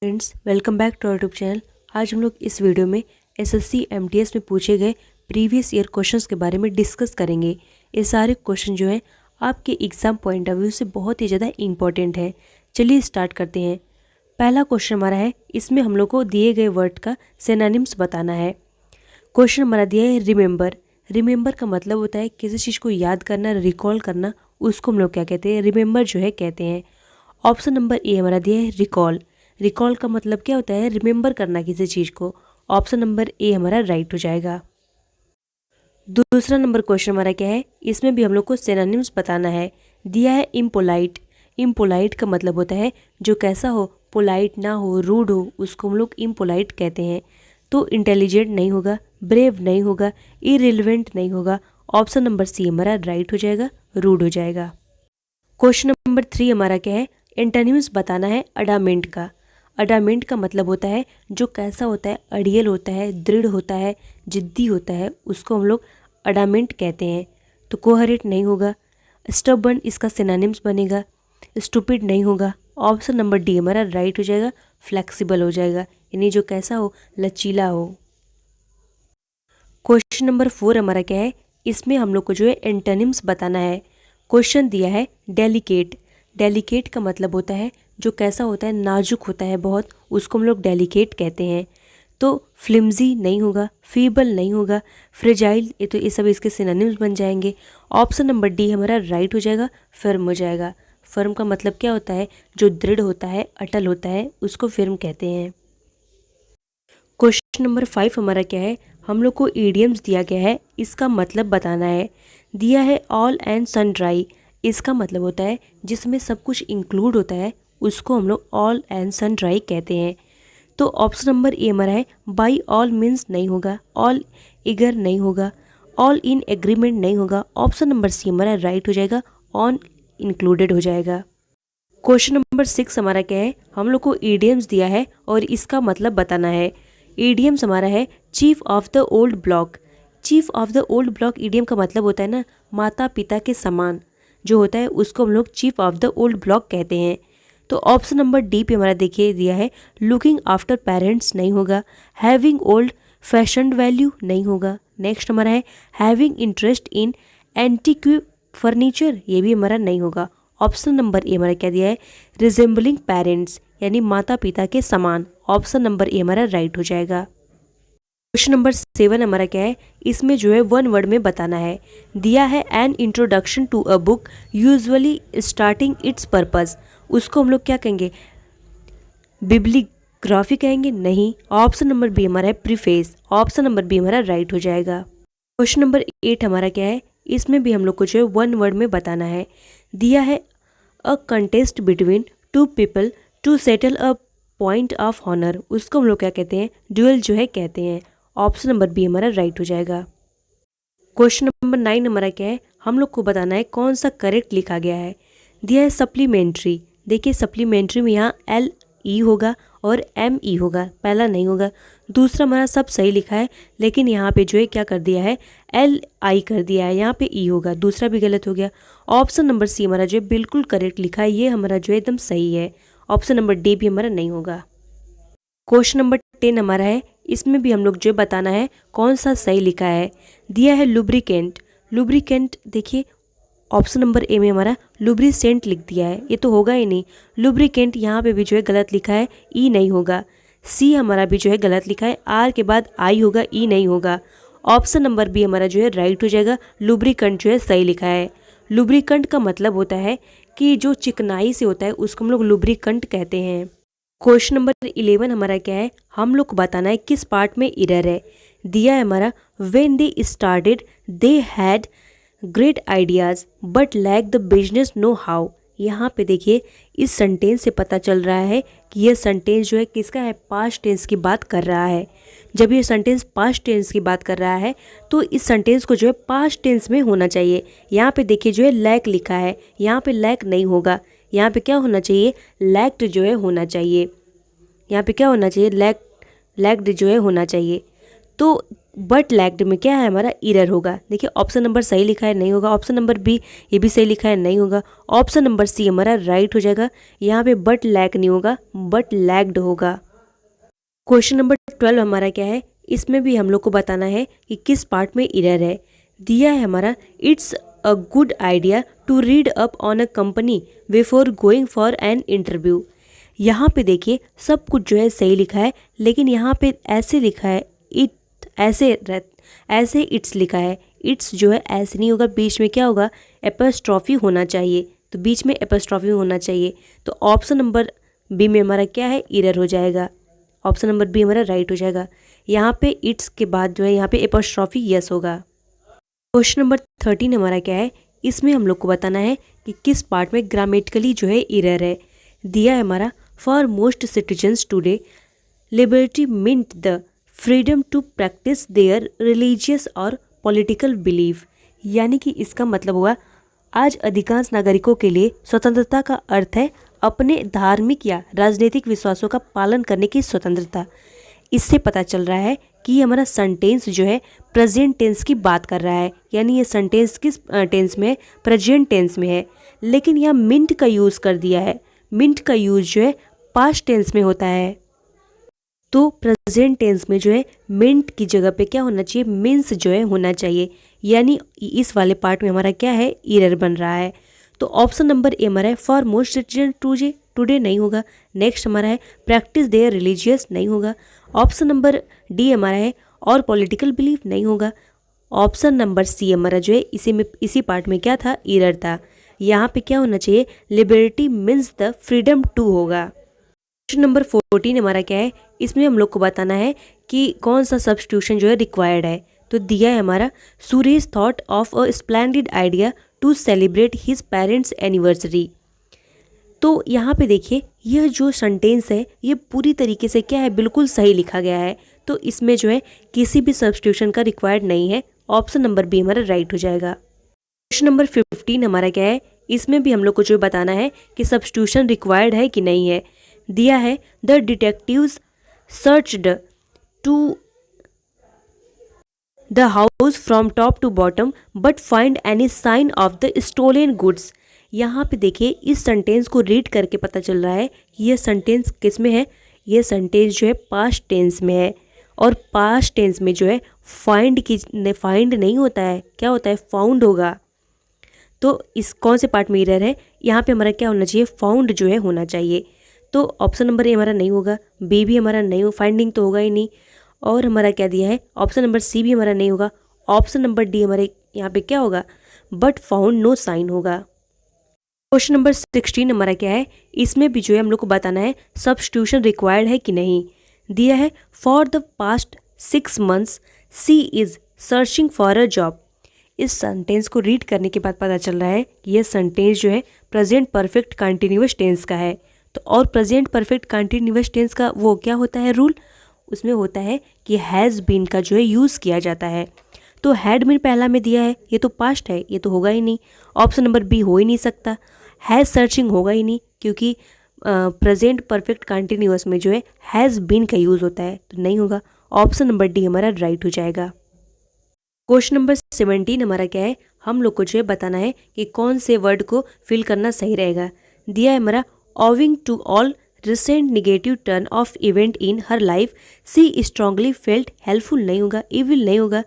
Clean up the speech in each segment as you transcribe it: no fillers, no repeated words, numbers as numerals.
Friends, welcome back to our YouTube channel. आज हम लोग इस वीडियो में एसएससी एमटीएस में पूछे गए प्रीवियस ईयर क्वेश्चंस के बारे में डिस्कस करेंगे। ये सारे क्वेश्चन जो हैं आपके एग्जाम पॉइंट ऑफ व्यू से बहुत ही ज़्यादा इंपॉर्टेंट है। चलिए स्टार्ट करते हैं। पहला क्वेश्चन हमारा है, इसमें हम लोग को दिए गए वर्ड का सिनोनिम्स बताना है। क्वेश्चन हमारा दिया है रिमेंबर। रिमेंबर का मतलब होता है किसी चीज़ को याद करना, रिकॉल करना, उसको हम लोग क्या कहते हैं, रिमेंबर जो है कहते हैं। ऑप्शन नंबर ए हमारा दिया है रिकॉल। रिकॉल का मतलब क्या होता है, रिमेंबर करना किसी चीज़ को। ऑप्शन नंबर ए हमारा राइट हो जाएगा। दूसरा नंबर क्वेश्चन हमारा क्या है, इसमें भी हम लोग को सिनोनिम्स बताना है। दिया है इम्पोलाइट। इम्पोलाइट का मतलब होता है जो कैसा हो, पोलाइट ना हो, रूड हो, उसको हम लोग इम्पोलाइट कहते हैं। तो इंटेलिजेंट नहीं होगा, ब्रेव नहीं होगा, इरिलेवेंट नहीं होगा। ऑप्शन नंबर सी हमारा राइट हो जाएगा, रूड हो जाएगा। क्वेश्चन नंबर 3 हमारा क्या है, एंटोनिम्स बताना है अडामेंट का। अडामेंट का मतलब होता है जो कैसा होता है, अड़ियल होता है, दृढ़ होता है, जिद्दी होता है, उसको हम लोग अडामेंट कहते हैं। तो कोहेरेंट नहीं होगा। स्टबर्न इसका सिनोनिम्स बनेगा। स्टूपिड नहीं होगा। ऑप्शन नंबर डी हमारा राइट हो जाएगा, फ्लेक्सिबल हो जाएगा, यानी जो कैसा हो, लचीला हो। क्वेश्चन नंबर 4 हमारा क्या है, इसमें हम लोग को जो है एंटोनिम्स बताना है। क्वेश्चन दिया है डेलिकेट। डेलिकेट का मतलब होता है जो कैसा होता है, नाजुक होता है बहुत, उसको हम लोग डेलिकेट कहते हैं। तो फ्लिम्जी नहीं होगा, फीबल नहीं होगा, फ्रेजाइल, ये तो ये सब इसके सिनोनिम्स बन जाएंगे। ऑप्शन नंबर डी हमारा राइट हो जाएगा, फर्म हो जाएगा। फर्म का मतलब क्या होता है, जो दृढ़ होता है, अटल होता है, उसको फर्म कहते हैं। क्वेश्चन नंबर 5 हमारा क्या है, हम लोग को ईडियम्स दिया गया है, इसका मतलब बताना है। दिया है ऑल एंड सनड्राई। इसका मतलब होता है जिसमें सब कुछ इंक्लूड होता है, उसको हम लोग ऑल एंड सनड्राई कहते हैं। तो ऑप्शन नंबर ए हमारा है बाई ऑल मीन्स नहीं होगा, ऑल इगर नहीं होगा, ऑल इन एग्रीमेंट नहीं होगा। ऑप्शन नंबर सी हमारा राइट हो जाएगा, ऑन इंक्लूडेड हो जाएगा। क्वेश्चन नंबर 6 हमारा क्या है, हम लोग को ईडियम्स दिया है और इसका मतलब बताना है। ईडियम्स हमारा है chief of the old block. Chief of the old block idiom का मतलब होता है ना, माता पिता के समान जो होता है, उसको हम लोग chief of the old block कहते हैं। तो ऑप्शन नंबर डी पे हमारा देखिए दिया है लुकिंग आफ्टर पेरेंट्स नहीं होगा, हैविंग ओल्ड फैशन्ड वैल्यू नहीं होगा। नेक्स्ट हमारा है having interest in antique furniture, ये भी हमारा नहीं होगा। ऑप्शन नंबर ए हमारा क्या दिया है, रिजेंबलिंग पेरेंट्स, यानी माता पिता के समान। ऑप्शन नंबर ए हमारा राइट हो जाएगा। क्वेश्चन नंबर 7 हमारा क्या है, इसमें जो है वन वर्ड में बताना है। दिया है an introduction to a book usually starting its purpose, उसको हम लोग क्या कहेंगे, बिब्लीग्राफी कहेंगे, नहीं। ऑप्शन नंबर बी हमारा है प्रीफेस। ऑप्शन नंबर बी हमारा राइट हो जाएगा। क्वेश्चन नंबर 8 हमारा क्या है, इसमें भी हम लोग को जो है वन वर्ड में बताना है। दिया है a contest between two people to settle a point of honour, उसको हम लोग क्या कहते हैं, ड्यूअल जो है कहते हैं। ऑप्शन नंबर बी हमारा राइट हो जाएगा। क्वेश्चन नंबर 9 हमारा क्या है, हम लोग को बताना है कौन सा करेक्ट लिखा गया है। दिया है सप्लीमेंट्री। देखिए सप्लीमेंट्री में यहाँ एल ई होगा और एम ई होगा, पहला नहीं होगा। दूसरा हमारा सब सही लिखा है, लेकिन यहाँ पे जो है क्या कर दिया है, एल आई कर दिया है, यहाँ पे ई होगा, दूसरा भी गलत हो गया। ऑप्शन नंबर सी हमारा जो है बिल्कुल करेक्ट लिखा है, ये हमारा जो है एकदम सही है। ऑप्शन नंबर डी भी हमारा नहीं होगा। क्वेश्चन नंबर 10 हमारा है, इसमें भी हम लोग जो बताना है कौन सा सही लिखा है। दिया है लुब्रिकेंट। लुब्रिकेंट देखिए ऑप्शन नंबर ए में हमारा लुब्रिसेंट लिख दिया है, ये तो होगा ही नहीं। लुब्रिकेंट यहाँ पे भी जो है गलत लिखा है, ई नहीं होगा। सी हमारा भी जो है गलत लिखा है, आर के बाद आई होगा, ई नहीं होगा। ऑप्शन नंबर बी हमारा जो है राइट हो जाएगा, लुब्रिकेंट जो है सही लिखा है। लुब्रिकेंट का मतलब होता है कि जो चिकनाई से होता है, उसको हम लोग लुब्रिकेंट कहते हैं। क्वेश्चन नंबर 11 हमारा क्या है, हम लोग को बताना है किस पार्ट में एरर है। दिया है हमारा when they started they had great ideas but lack the business know how. यहाँ पे देखिए इस सेंटेंस से पता चल रहा है कि यह सेंटेंस जो है किसका है, पास्ट टेंस की बात कर रहा है। जब ये सेंटेंस पास्ट टेंस की बात कर रहा है तो इस सेंटेंस को जो है पास्ट टेंस में होना चाहिए। यहाँ पे देखिए जो है लैक लिखा है, यहाँ पे लैक नहीं होगा, यहाँ पे क्या होना चाहिए, लैक्ड जो है होना चाहिए। यहाँ पे क्या होना चाहिए, लैक्ड जो है होना चाहिए। तो बट लैग्ड में क्या है हमारा एरर होगा। देखिए ऑप्शन नंबर सही लिखा है, नहीं होगा। ऑप्शन नंबर बी ये भी सही लिखा है, नहीं होगा। ऑप्शन नंबर सी हमारा राइट हो जाएगा। यहाँ पे बट लैग नहीं होगा, बट लैग्ड होगा। क्वेश्चन नंबर 12 हमारा क्या है, इसमें भी हम लोग को बताना है कि किस पार्ट में एरर है। दिया है हमारा it's a good idea to read up on a company before going for an interview. यहाँ पे देखिए सब कुछ जो है सही लिखा है, लेकिन यहाँ पे ऐसे लिखा है ऐसे इट्स लिखा है। इट्स जो है ऐसे नहीं होगा, बीच में क्या होगा, एपस्ट्रॉफी होना चाहिए। तो बीच में एपस्ट्रॉफी होना चाहिए। तो ऑप्शन नंबर बी में हमारा क्या है, एरर हो जाएगा। ऑप्शन नंबर बी हमारा राइट हो जाएगा। यहाँ पे इट्स के बाद जो है यहाँ पे एपस्ट्रॉफी यस होगा। क्वेश्चन नंबर 13 हमारा क्या है, इसमें हम लोग को बताना है कि किस पार्ट में ग्रामेटिकली जो है एरर है। दिया है हमारा for most citizens today liberty meant the freedom to practise their religious और पॉलिटिकल बिलीफ। यानी कि इसका मतलब हुआ आज अधिकांश नागरिकों के लिए स्वतंत्रता का अर्थ है अपने धार्मिक या राजनीतिक विश्वासों का पालन करने की स्वतंत्रता। इससे पता चल रहा है कि ये हमारा सेंटेंस जो है प्रेजेंट टेंस की बात कर रहा है। यानी ये सेंटेंस किस टेंस में है, प्रेजेंट टेंस में है। लेकिन यहाँ मिंट का यूज़ कर दिया है। मिंट का यूज़ जो है पास्ट टेंस में होता है। तो प्रेजेंट टेंस में जो है मिंट की जगह पे क्या होना चाहिए, मीन्स जो है होना चाहिए। यानी इस वाले पार्ट में हमारा क्या है, एरर बन रहा है। तो ऑप्शन नंबर ए हमारा है फॉर मोस्ट सिटीजन टुडे नहीं होगा। नेक्स्ट हमारा है प्रैक्टिस देयर रिलीजियस, नहीं होगा। ऑप्शन नंबर डी हमारा है और पॉलिटिकल बिलीफ, नहीं होगा। ऑप्शन नंबर सी हमारा जो है इसी पार्ट में क्या था, एरर था। यहाँ पे क्या होना चाहिए, liberty means the freedom to होगा। क्वेश्चन नंबर 14 हमारा क्या है, इसमें हम लोग को बताना है कि कौन सा सब्स्टिट्यूशन जो है रिक्वायर्ड है। तो दिया है हमारा Suresh thought of a splendid idea to celebrate his parents anniversary. तो यहाँ पे देखिए यह जो सेंटेंस है ये पूरी तरीके से क्या है, बिल्कुल सही लिखा गया है। तो इसमें जो है किसी भी सब्स्टिट्यूशन का रिक्वायर्ड नहीं है। ऑप्शन नंबर बी हमारा राइट हो जाएगा। क्वेश्चन नंबर 15 हमारा क्या है, इसमें भी हम लोग को जो बताना है कि सब्स्टिट्यूशन रिक्वायर्ड है कि नहीं है। दिया है the detectives searched to the house from top to bottom but find any sign of the stolen goods. यहाँ पे देखिए इस सेंटेंस को रीड करके पता चल रहा है कि यह सेंटेंस किस में है, यह सेंटेंस जो है पास्ट टेंस में है। और पास्ट टेंस में जो है फाइंड नहीं होता है, क्या होता है, फाउंड होगा। तो इस कौन से पार्ट में एरर है, यहाँ पे हमारा क्या होना चाहिए, फाउंड जो है होना चाहिए। तो ऑप्शन नंबर ए हमारा नहीं होगा, बी भी हमारा नहीं हो, फाइंडिंग तो होगा ही नहीं। और हमारा क्या दिया है, ऑप्शन नंबर सी भी हमारा नहीं होगा। ऑप्शन नंबर डी हमारे यहाँ पे क्या होगा, बट फाउंड नो साइन होगा। क्वेश्चन नंबर 16 हमारा क्या है, इसमें भी जो है हम लोग को बताना है सब्स्टिट्यूशन रिक्वायर्ड है कि नहीं। दिया है for the past 6 months she is searching for a job. इस सेंटेंस को रीड करने के बाद पता चल रहा है कि यह सेंटेंस जो है प्रेजेंट परफेक्ट कंटिन्यूअस टेंस का है। तो और प्रेजेंट परफेक्ट कंटिन्यूअस टेंस का वो क्या होता है रूल, उसमें होता है कि हैज़ बीन का जो है यूज़ किया जाता है। तो हैड बीन पहला में दिया है, ये तो पास्ट है, ये तो होगा ही नहीं। ऑप्शन नंबर बी हो ही नहीं सकता। हैज़ सर्चिंग होगा ही नहीं, क्योंकि प्रेजेंट परफेक्ट कंटिन्यूअस में जो है हैज़ बीन का यूज़ होता है, तो नहीं होगा। ऑप्शन नंबर डी हमारा राइट हो जाएगा। क्वेश्चन नंबर 17 हमारा क्या है, हम लोग को जो है बताना है कि कौन से वर्ड को फिल करना सही रहेगा। दिया है हमारा owing to all recent negative turn of event in her life she strongly felt helpful, नहीं होगा। इविल नहीं होगा।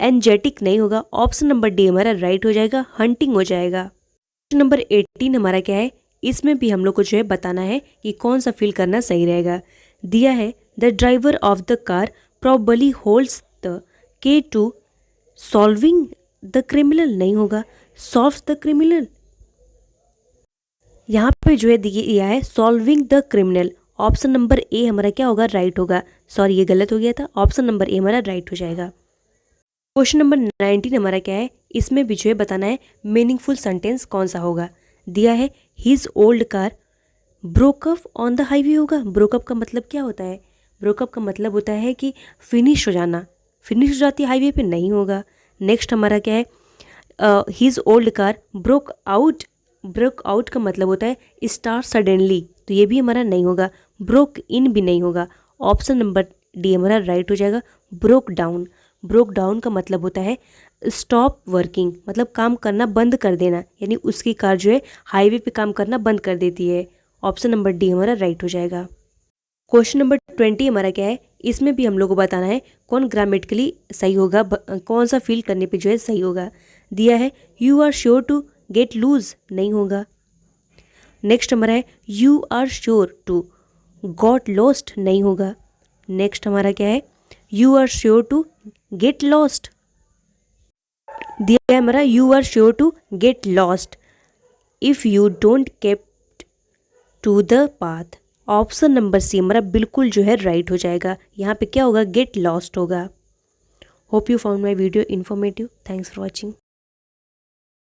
एनजेटिक नहीं होगा। ऑप्शन नंबर डी हमारा राइट हो जाएगा, हंटिंग हो जाएगा। क्वेश्चन नंबर 18 हमारा क्या है, इसमें भी हम लोग को जो है बताना है कि कौन सा फिल करना सही रहेगा। दिया है the driver of the car probably holds the के टू सॉल्विंग द क्रिमिनल, नहीं होगा। सॉल्व्स द क्रिमिनल, यहाँ पे जो है दिया है solving the criminal. Option number A हमारा क्या होगा, राइट होगा। सॉरी ये गलत हो गया था, ऑप्शन नंबर ए हमारा राइट हो जाएगा। क्वेश्चन नंबर 19 हमारा क्या है, इसमें भी जो है बताना है मीनिंगफुल सेंटेंस कौन सा होगा। दिया है his old car broke up on the highway होगा। ब्रोकअप का मतलब क्या होता है, ब्रोकअप का मतलब होता है कि फिनिश हो जाना, फिनिश हो जाती है हाईवे पे, नहीं होगा। नेक्स्ट हमारा क्या है, his old car broke out का मतलब होता है स्टार्ट सडनली, तो ये भी हमारा नहीं होगा। ब्रोक इन भी नहीं होगा। ऑप्शन नंबर डी हमारा राइट हो जाएगा, ब्रोक डाउन। ब्रोक डाउन का मतलब होता है स्टॉप वर्किंग, मतलब काम करना बंद कर देना, यानी उसकी कार जो है हाईवे पे काम करना बंद कर देती है। ऑप्शन नंबर डी हमारा राइट हो जाएगा। क्वेश्चन नंबर 20 हमारा क्या है, इसमें भी हम लोग को बताना है कौन ग्रामेटिकली सही होगा, कौन सा फील करने पे जो है सही होगा। दिया है you are sure to get lose, नहीं होगा। नेक्स्ट हमारा है you are sure to got lost, नहीं होगा। नेक्स्ट हमारा क्या है you are sure to get lost, दिया है हमारा you are sure to get lost if you don't kept to the path. Option number C हमारा बिल्कुल जो है राइट हो जाएगा। यहाँ पे क्या होगा, गेट लॉस्ट होगा। Hope you found my video informative. Thanks for watching.